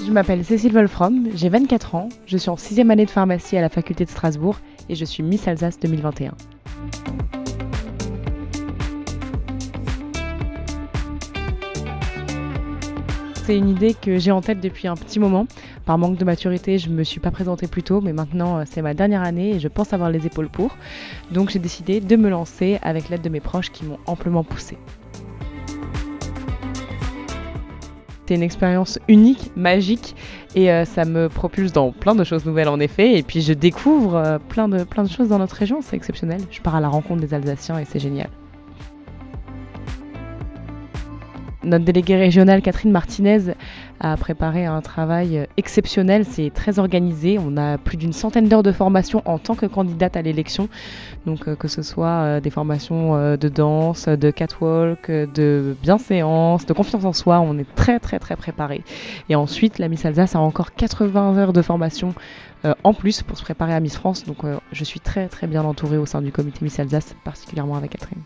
Je m'appelle Cécile Wolfram, j'ai 24 ans, je suis en 6e année de pharmacie à la faculté de Strasbourg et je suis Miss Alsace 2021. C'est une idée que j'ai en tête depuis un petit moment. Par manque de maturité, je ne me suis pas présentée plus tôt, mais maintenant c'est ma dernière année et je pense avoir les épaules pour. Donc j'ai décidé de me lancer avec l'aide de mes proches qui m'ont amplement poussée. C'est une expérience unique, magique et ça me propulse dans plein de choses nouvelles en effet. Et puis je découvre plein de choses dans notre région, c'est exceptionnel. Je pars à la rencontre des Alsaciens et c'est génial. Notre déléguée régionale, Catherine Martinez, a préparé un travail exceptionnel, c'est très organisé. On a plus d'une centaine d'heures de formation en tant que candidate à l'élection. Donc que ce soit des formations de danse, de catwalk, de bienséance, de confiance en soi, on est très préparé. Et ensuite, la Miss Alsace a encore 80 heures de formation en plus pour se préparer à Miss France. Donc je suis très bien entourée au sein du comité Miss Alsace, particulièrement avec Catherine.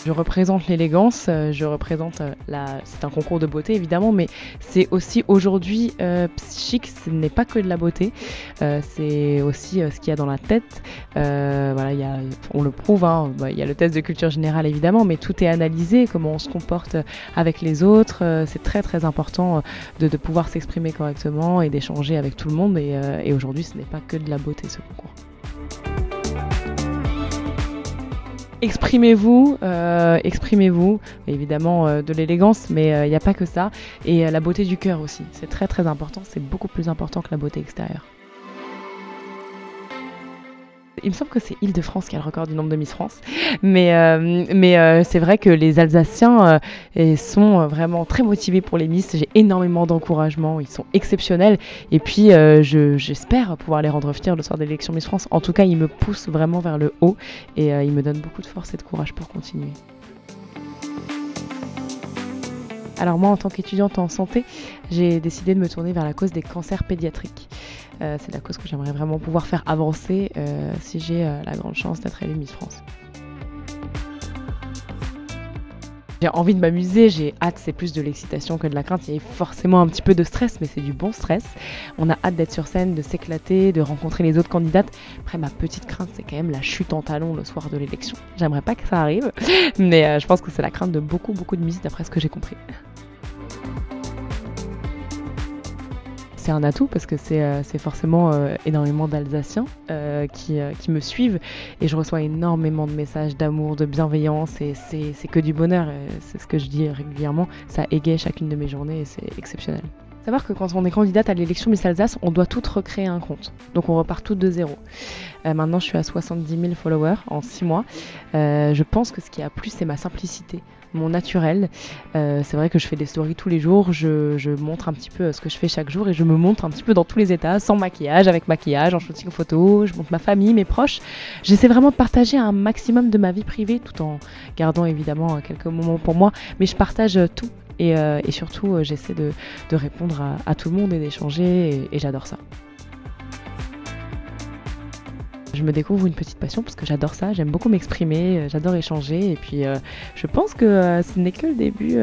Je représente l'élégance, je représente c'est un concours de beauté évidemment, mais c'est aussi aujourd'hui chic, ce n'est pas que de la beauté, c'est aussi ce qu'il y a dans la tête. Voilà, on le prouve, hein, il y a le test de culture générale évidemment, mais tout est analysé, comment on se comporte avec les autres. C'est très important de pouvoir s'exprimer correctement et d'échanger avec tout le monde. Et aujourd'hui, ce n'est pas que de la beauté ce concours. Exprimez-vous, évidemment de l'élégance, mais il n'y a pas que ça. Et la beauté du cœur aussi, c'est très important, c'est beaucoup plus important que la beauté extérieure. Il me semble que c'est Île-de-France qui a le record du nombre de Miss France, mais c'est vrai que les Alsaciens sont vraiment très motivés pour les Miss. J'ai énormément d'encouragement, ils sont exceptionnels et puis j'espère pouvoir les rendre fiers le soir de l'élection Miss France. En tout cas, ils me poussent vraiment vers le haut et ils me donnent beaucoup de force et de courage pour continuer. Alors moi, en tant qu'étudiante en santé, j'ai décidé de me tourner vers la cause des cancers pédiatriques. C'est la cause que j'aimerais vraiment pouvoir faire avancer si j'ai la grande chance d'être élue Miss France. J'ai envie de m'amuser, j'ai hâte, c'est plus de l'excitation que de la crainte. Il y a forcément un petit peu de stress, mais c'est du bon stress. On a hâte d'être sur scène, de s'éclater, de rencontrer les autres candidates. Après, ma petite crainte, c'est quand même la chute en talons le soir de l'élection. J'aimerais pas que ça arrive, mais je pense que c'est la crainte de beaucoup de Miss d'après ce que j'ai compris. C'est un atout parce que c'est forcément énormément d'Alsaciens qui me suivent et je reçois énormément de messages d'amour, de bienveillance et c'est que du bonheur, c'est ce que je dis régulièrement, ça égaye chacune de mes journées et c'est exceptionnel. Savoir que quand on est candidate à l'élection Miss Alsace, on doit toutes recréer un compte. Donc on repart toutes de zéro. Maintenant, je suis à 70 000 followers en 6 mois. Je pense que ce qui a plu, c'est ma simplicité, mon naturel. C'est vrai que je fais des stories tous les jours. Je montre un petit peu ce que je fais chaque jour et je me montre un petit peu dans tous les états, sans maquillage, avec maquillage, en shooting photo. Je montre ma famille, mes proches. J'essaie vraiment de partager un maximum de ma vie privée tout en gardant évidemment quelques moments pour moi. Mais je partage tout. Et surtout, j'essaie de répondre à tout le monde et d'échanger, et j'adore ça. Je me découvre une petite passion parce que j'adore ça, j'aime beaucoup m'exprimer, j'adore échanger, et puis je pense que ce n'est que le début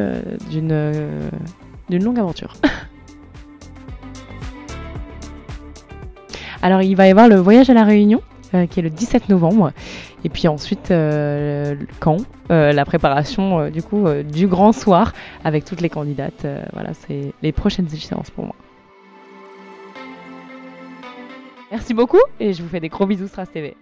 d'une longue aventure. Alors, il va y avoir le voyage à La Réunion, qui est le 17 novembre. Et puis ensuite, Caen, la préparation du grand soir avec toutes les candidates. Voilà, c'est les prochaines échéances pour moi. Merci beaucoup et je vous fais des gros bisous Stras TV.